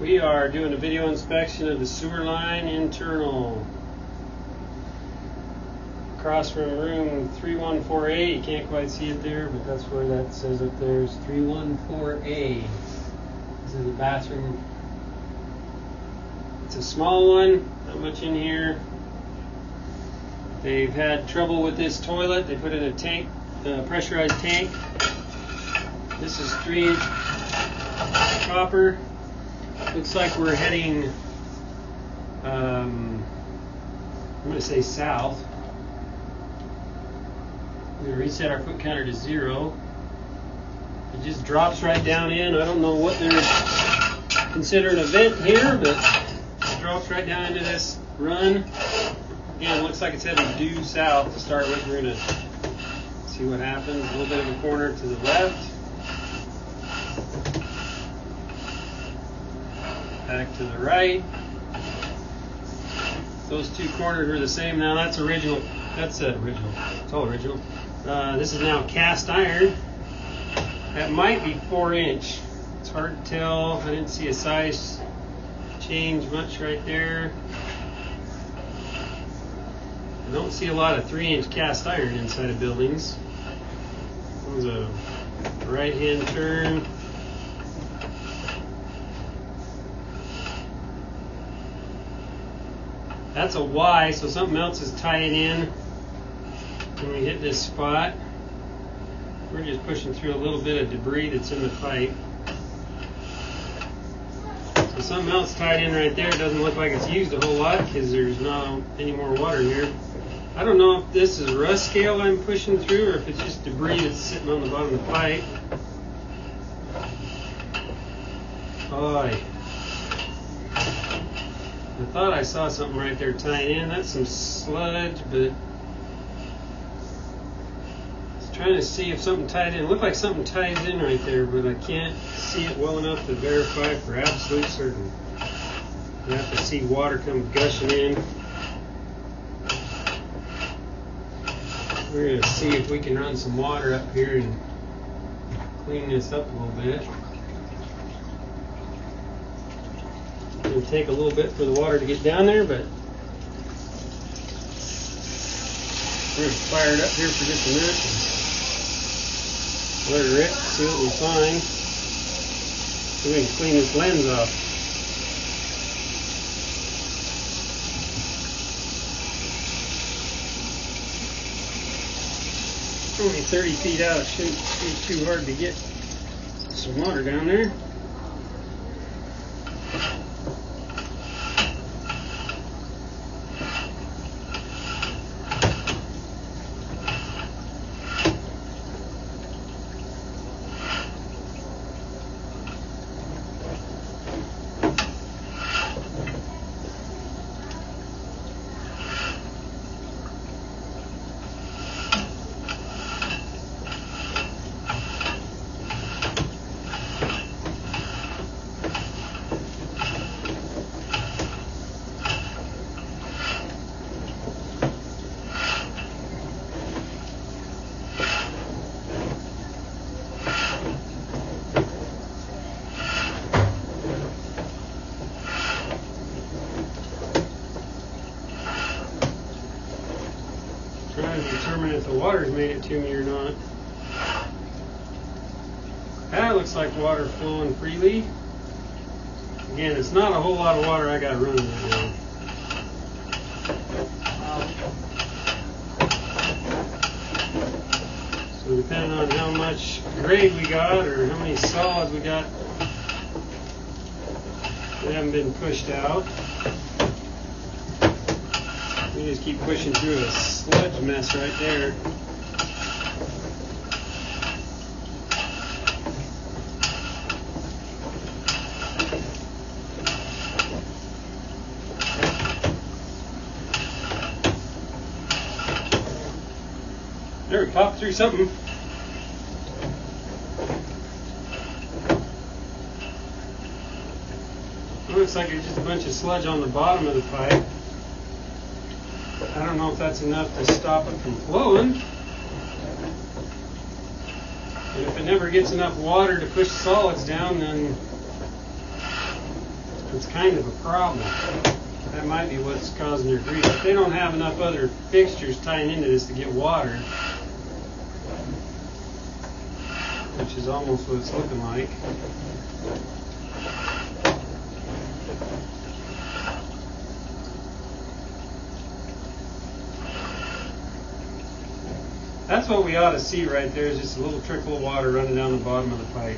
We are doing a video inspection of the sewer line internal across from room 314A. You can't quite see it there, but that's where that says up there is 314A. This is the bathroom. It's a small one, not much in here. They've had trouble with this toilet. They put in a tank, pressurized tank. This is 3-inch copper. Looks like we're heading, I'm going to say south. We're going to reset our foot counter to 0. It just drops right down in. I don't know what they're considering a vent here, but it drops right down into this run. Again, it looks like it's heading due south to start with. We're going to see what happens. A little bit of a corner to the left. Back to the right. Those two corners are the same now. That's original. That's original. It's all original. This is now cast iron. That might be 4-inch. It's hard to tell. I didn't see a size change much right there. I don't see a lot of 3-inch cast iron inside of buildings. That was a right-hand turn. That's a Y, so something else is tying in when we hit this spot. We're just pushing through a little bit of debris that's in the pipe. So something else tied in right there. It doesn't look like it's used a whole lot because there's not any more water here. I don't know if this is rust scale I'm pushing through or if it's just debris that's sitting on the bottom of the pipe. I thought I saw something right there tying in. That's some sludge, but I was trying to see if something tied in. It looked like something ties in right there, but I can't see it well enough to verify for absolute certain. You have to see water come gushing in. We're going to see if we can run some water up here and clean this up a little bit. It'll take a little bit for the water to get down there, but we're going to fire it up here for just a minute and let it rip, see what we find, so we can clean this lens off. Only 30 feet out, shouldn't be too hard to get some water down there. Trying to determine if the water's made it to me or not. That looks like water flowing freely. Again, it's not a whole lot of water I got running right now. So depending on how much grade we got or how many solids we got, they haven't been pushed out. We just keep pushing through a sludge mess right there. There, we popped through something. It looks like it's just a bunch of sludge on the bottom of the pipe. I don't know if that's enough to stop it from flowing. But if it never gets enough water to push solids down, then it's kind of a problem. That might be what's causing their grease. If they don't have enough other fixtures tying into this to get water, which is almost what it's looking like. That's what we ought to see right there, is just a little trickle of water running down the bottom of the pipe.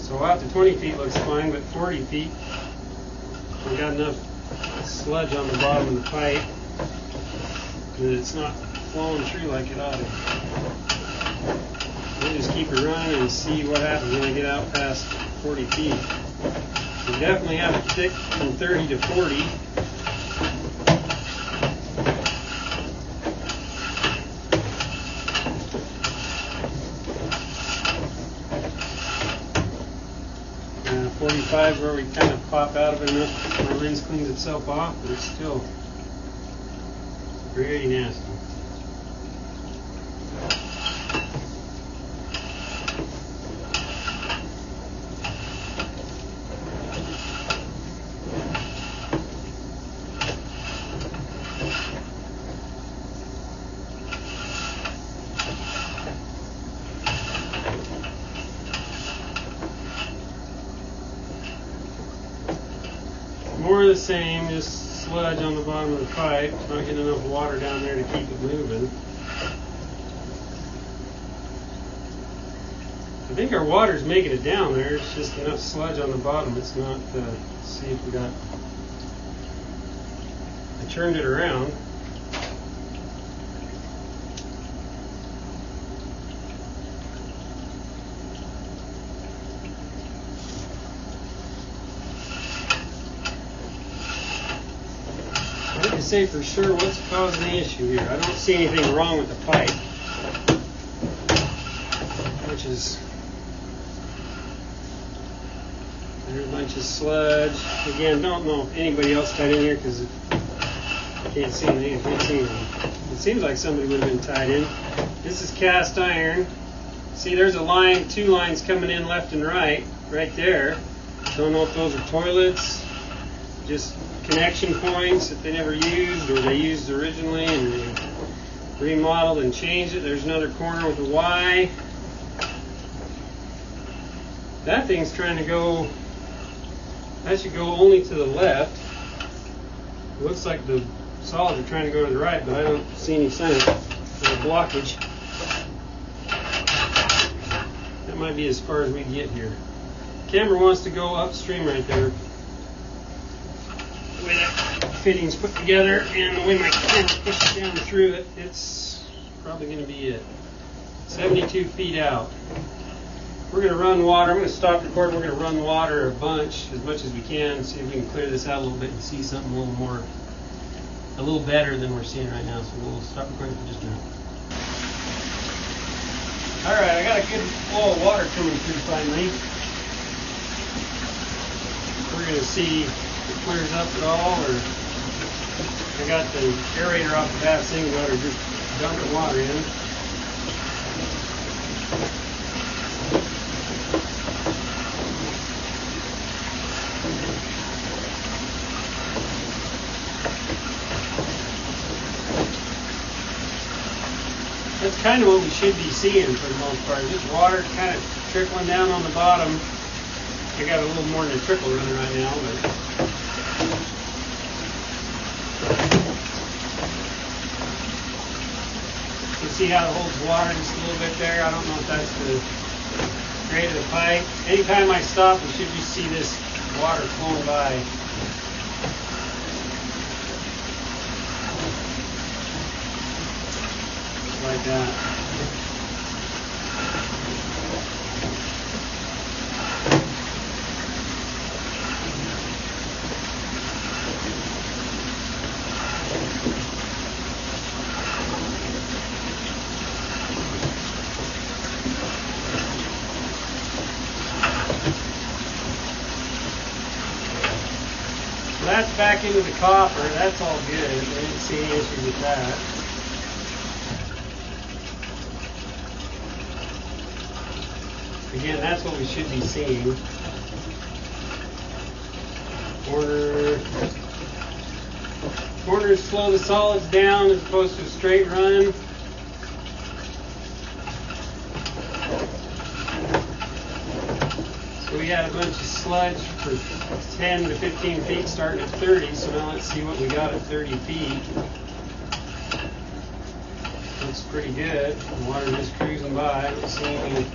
So out to 20 feet looks fine, but 40 feet, we've got enough sludge on the bottom of the pipe that it's not flowing through like it ought to. We'll just keep it running and see what happens when we get out past 40 feet. We definitely have it thick from 30 to 40. And 45 where we kind of pop out of it enough, our lens cleans itself off, but it's still pretty nasty. More of the same, just sludge on the bottom of the pipe. Not getting enough water down there to keep it moving. I think our water's making it down there. It's just enough sludge on the bottom. It's not, let's see if we got, I turned it around. I can say for sure what's causing the issue here. I don't see anything wrong with the pipe, which is, there's a bunch of sludge. Again, don't know if anybody else tied in here because I can't see anything. I can't see anything. It seems like somebody would have been tied in. This is cast iron. See, there's a line, two lines coming in left and right there. Don't know if those are toilets, just connection points that they never used, or they used originally and they remodeled and changed it. There's another corner with a Y. That thing's trying to go, that should go only to the left. It looks like the solids are trying to go to the right, but I don't see any sign of a blockage. That might be as far as we get here. Camera wants to go upstream right there. The way that fitting's put together and the way my camera pushes down through it, it's probably going to be it. 72 feet out. We're going to run water. I'm going to stop recording. We're going to run water a bunch, as much as we can, see if we can clear this out a little bit and see something a little better than we're seeing right now. So we'll stop recording for just a minute. All right, I got a good flow of water coming through finally. We're going to see if it clears up at all, or I got the aerator off the bath sink water, just dumping water in. That's kind of what we should be seeing for the most part. Just water kind of trickling down on the bottom. I got a little more than a trickle running right now, but you see how it holds water just a little bit there. I don't know if that's the grade of the pipe. Anytime I stop, we should just see this water flowing by. Like that. That's back into the copper. That's all good. I didn't see any issues with that. Again, that's what we should be seeing. Corners slow the solids down as opposed to a straight run. So we had a bunch of sludge for 10 to 15 feet starting at 30, so now let's see what we got at 30 feet. Looks pretty good. The water just cruising by. Let's see any.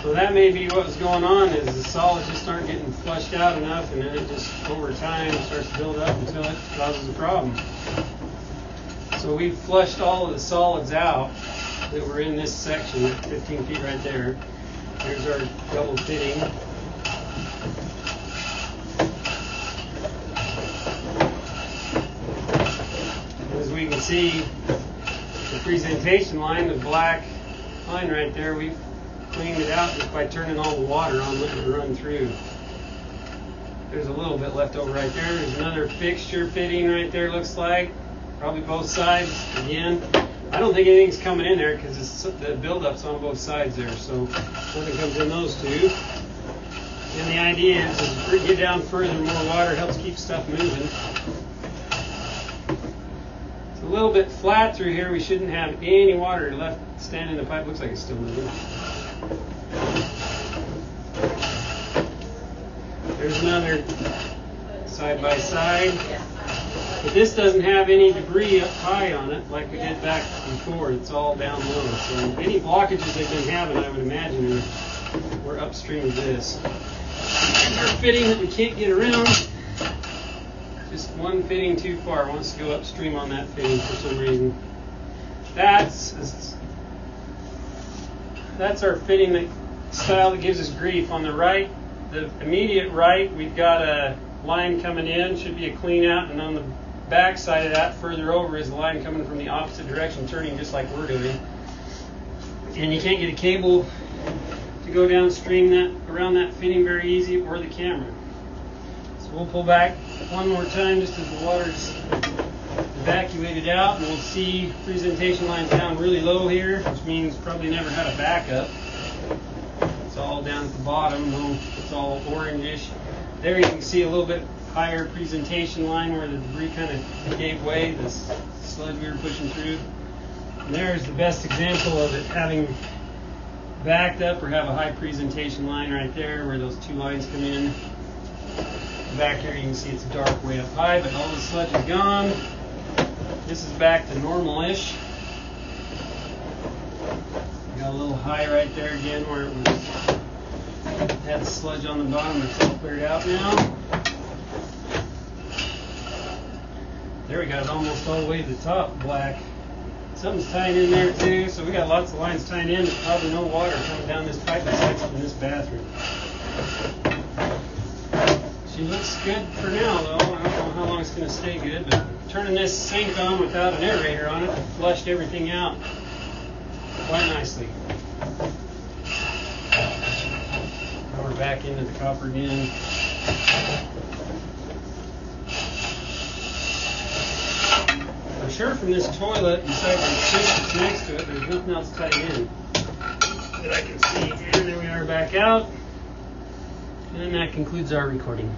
So that may be what was going on, is the solids just aren't getting flushed out enough, and then it just over time starts to build up until it causes a problem. So we've flushed all of the solids out that were in this section at 15 feet right there. Here's our double fitting. As we can see, the presentation line, the black line right there, we've cleaned it out just by turning all the water on, letting it run through. There's a little bit left over right there. There's another fixture fitting right there, looks like. Probably both sides. Again, I don't think anything's coming in there because the buildup's on both sides there, so nothing comes in those two. And the idea is as we get down further, more water helps keep stuff moving. It's a little bit flat through here. We shouldn't have any water left standing in the pipe. Looks like it's still moving. There's another side by side. But this doesn't have any debris up high on it like we did back before. It's all down low. So any blockages they've been having, I would imagine, were upstream of this. Here's our fitting that we can't get around. Just one fitting too far. It wants to go upstream on that fitting for some reason. That's our fitting style that gives us grief. On the right, the immediate right, we've got a line coming in, should be a clean out, and on the back side of that, further over, is the line coming from the opposite direction, turning just like we're doing. And you can't get a cable to go downstream around that fitting very easy, or the camera. So we'll pull back one more time just as the water's evacuated out, and we'll see presentation lines down really low here, which means probably never had a backup. It's all down at the bottom, it's all orangish. There you can see a little bit higher presentation line where the debris kind of gave way, the sludge we were pushing through. And there's the best example of it having backed up or have a high presentation line right there where those two lines come in. Back here you can see it's dark way up high, but all the sludge is gone. This is back to normal-ish. Got a little high right there again where it had sludge on the bottom. It's all cleared out now. There we got it almost all the way to the top, black. Something's tying in there too, so we got lots of lines tying in. There's probably no water coming down this pipe section in this bathroom. She looks good for now though. I don't know how long it's going to stay good, but turning this sink on without an aerator on it flushed everything out quite nicely. Now we're back into the copper again. For sure from this toilet besides the sink that's next to it, there's nothing else tied in that I can see. And there we are back out. And that concludes our recording.